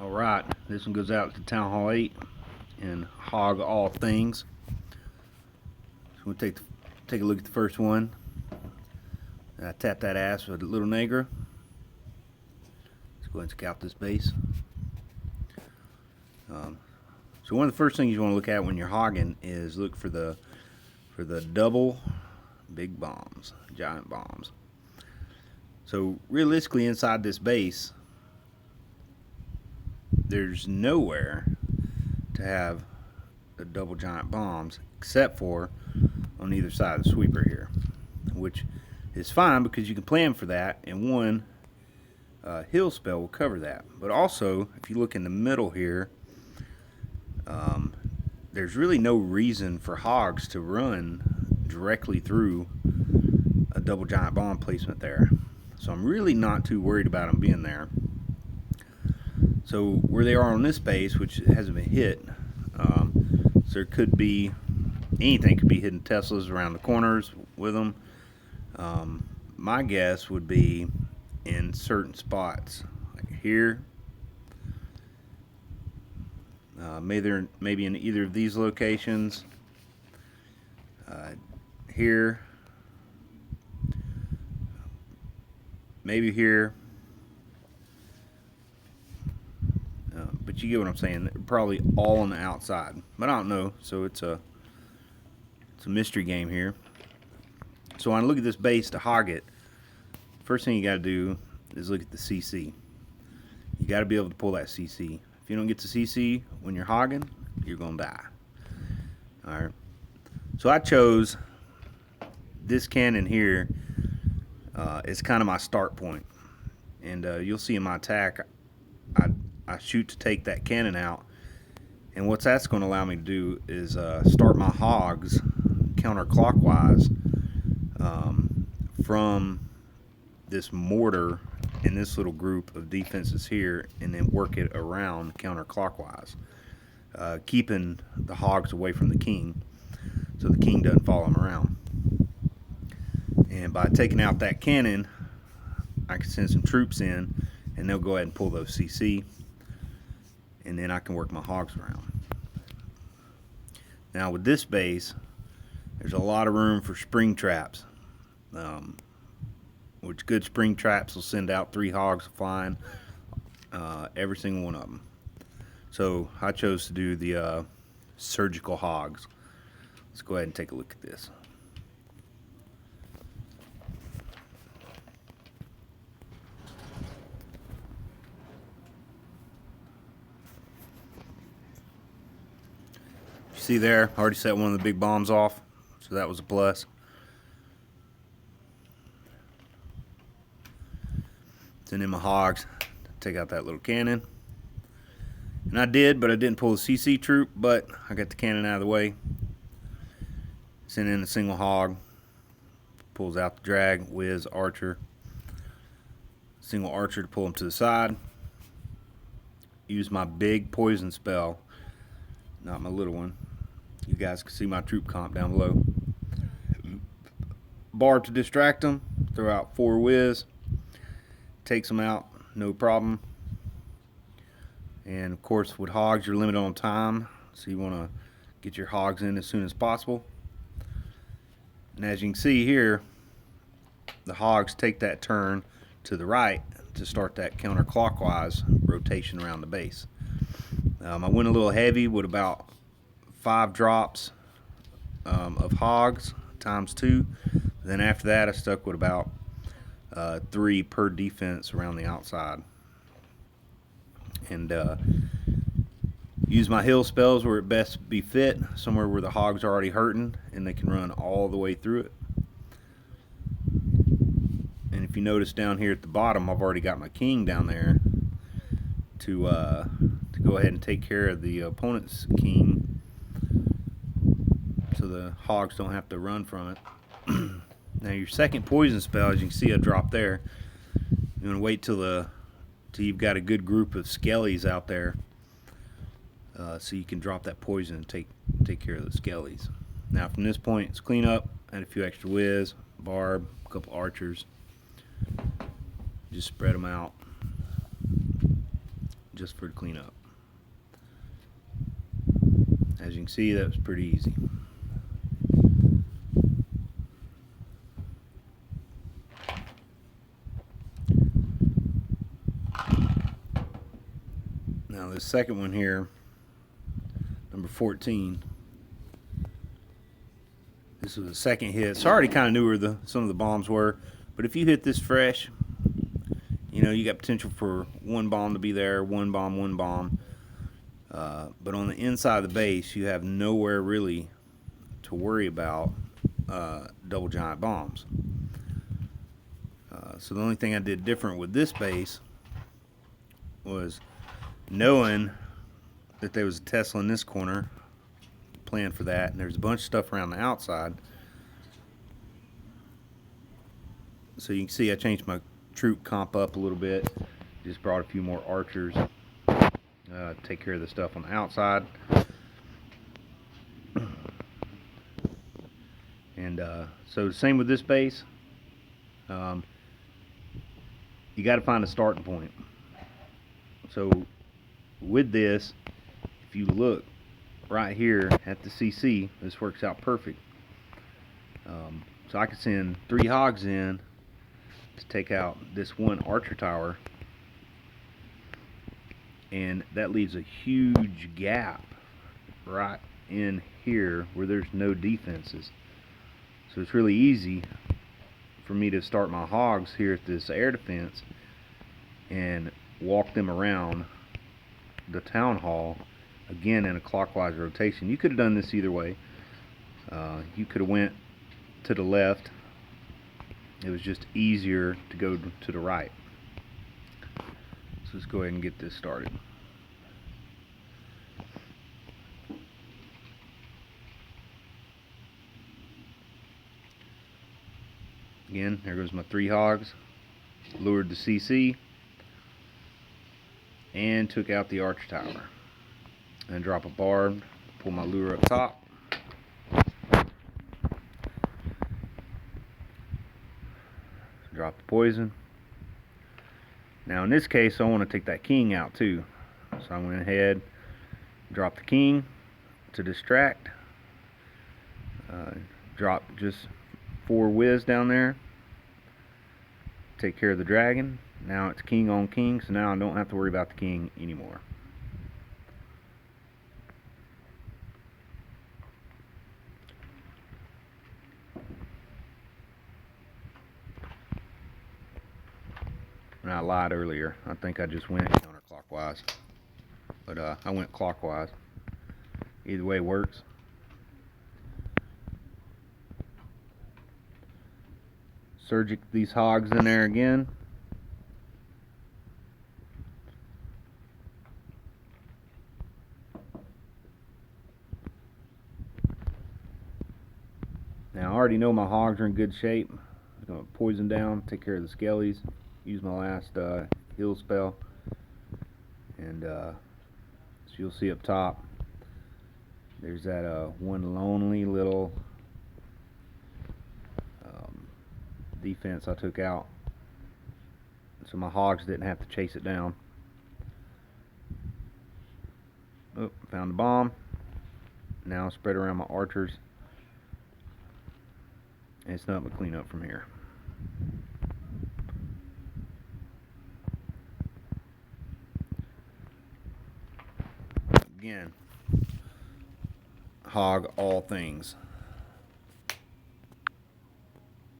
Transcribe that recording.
Alright, this one goes out to TH8 and Hog all things. So we'll take a look at the first one. I tap that ass with a LilNagra. Let's go ahead and scout this base. So one of the first things you want to look at when you're hogging is look for the double big bombs, giant bombs. So realistically, inside this base, there's nowhere to have the double giant bombs except for on either side of the sweeper here, which is fine because you can plan for that, and one hill spell will cover that. But also, if you look in the middle here, there's really no reason for hogs to run directly through a double giant bomb placement there. So I'm really not too worried about them being there. So where they are on this base, which hasn't been hit, so there could be anything, could be hidden Teslas around the corners with them. My guess would be in certain spots, like here, maybe in either of these locations, here, maybe here. But you get what I'm saying. Probably all on the outside, but I don't know. So it's a mystery game here. So when I look at this base to hog it, first thing you got to do is look at the CC. You got to be able to pull that CC. If you don't get the CC when you're hogging, you're gonna die. All right. So I chose this cannon here. It's kind of my start point, and you'll see in my attack, I shoot to take that cannon out, and what that's going to allow me to do is start my hogs counterclockwise from this mortar in this little group of defenses here, and then work it around counterclockwise, keeping the hogs away from the king so the king doesn't follow them around. And by taking out that cannon, I can send some troops in, and they'll go ahead and pull those CC, and then I can work my hogs around. Now with this base, there's a lot of room for spring traps, which good spring traps will send out 3 hogs flying, every single one of them. So I chose to do the surgical hogs. Let's go ahead and take a look at this. See there, I already set one of the big bombs off, so that was a plus. Send in my hogs, take out that little cannon. And I did, but I didn't pull the CC troop, but I got the cannon out of the way. Send in a single hog, pulls out the drag, whiz, archer. Single archer to pull him to the side. Use my big poison spell, not my little one. You guys can see my troop comp down below. Barb to distract them, throw out 4 whiz, takes them out, no problem. And of course with hogs you're limited on time, so you want to get your hogs in as soon as possible. And as you can see here, the hogs take that turn to the right to start that counterclockwise rotation around the base. I went a little heavy with about 5 drops of hogs times 2. Then after that I stuck with about 3 per defense around the outside, and use my hill spells where it best be fit, somewhere where the hogs are already hurting and they can run all the way through it. And if you notice down here at the bottom, I've already got my king down there to go ahead and take care of the opponent's king, so the hogs don't have to run from it. Now your second poison spell, as you can see I dropped there, you want to wait till you've got a good group of skellies out there, so you can drop that poison and take care of the skellies. Now from this point it's clean up, add a few extra whiz, barb, a couple archers, just spread them out just for cleanup. As you can see, that was pretty easy. Now this second one here, number 14, this was the second hit. So I already kind of knew where some of the bombs were, but if you hit this fresh, you know, you got potential for one bomb to be there, one bomb. But on the inside of the base, you have nowhere really to worry about double giant bombs. So the only thing I did different with this base was knowing that there was a Tesla in this corner, plan for that, and there's a bunch of stuff around the outside. So you can see I changed my troop comp up a little bit, just brought a few more archers, take care of the stuff on the outside. And so the same with this base. You got to find a starting point. So with this, if you look right here at the CC, this works out perfect. So I could send 3 hogs in to take out this one archer tower, and that leaves a huge gap right in here where there's no defenses. So it's really easy for me to start my hogs here at this air defense and walk them around the town hall again in a clockwise rotation. You could have done this either way. You could have went to the left. It was just easier to go to the right. So let's go ahead and get this started. Again, there goes my 3 hogs. Lured the CC and took out the archer tower. And drop a barb, pull my lure up top. Drop the poison. Now in this case, I want to take that king out too. So I went ahead, dropped the king to distract. Drop just 4 whiz down there. Take care of the dragon. Now it's king on king, so now I don't have to worry about the king anymore. And I lied earlier. I think I just went counterclockwise. But I went clockwise. Either way works. Surgic these hogs in there again. Now I already know my hogs are in good shape. I'm going to poison down, take care of the skellies, use my last heal spell, and so you'll see up top there's that one lonely little defense I took out, so my hogs didn't have to chase it down. Oh, found the bomb. Now spread around my archers, and it's nothing but clean up from here. Again, hog all things.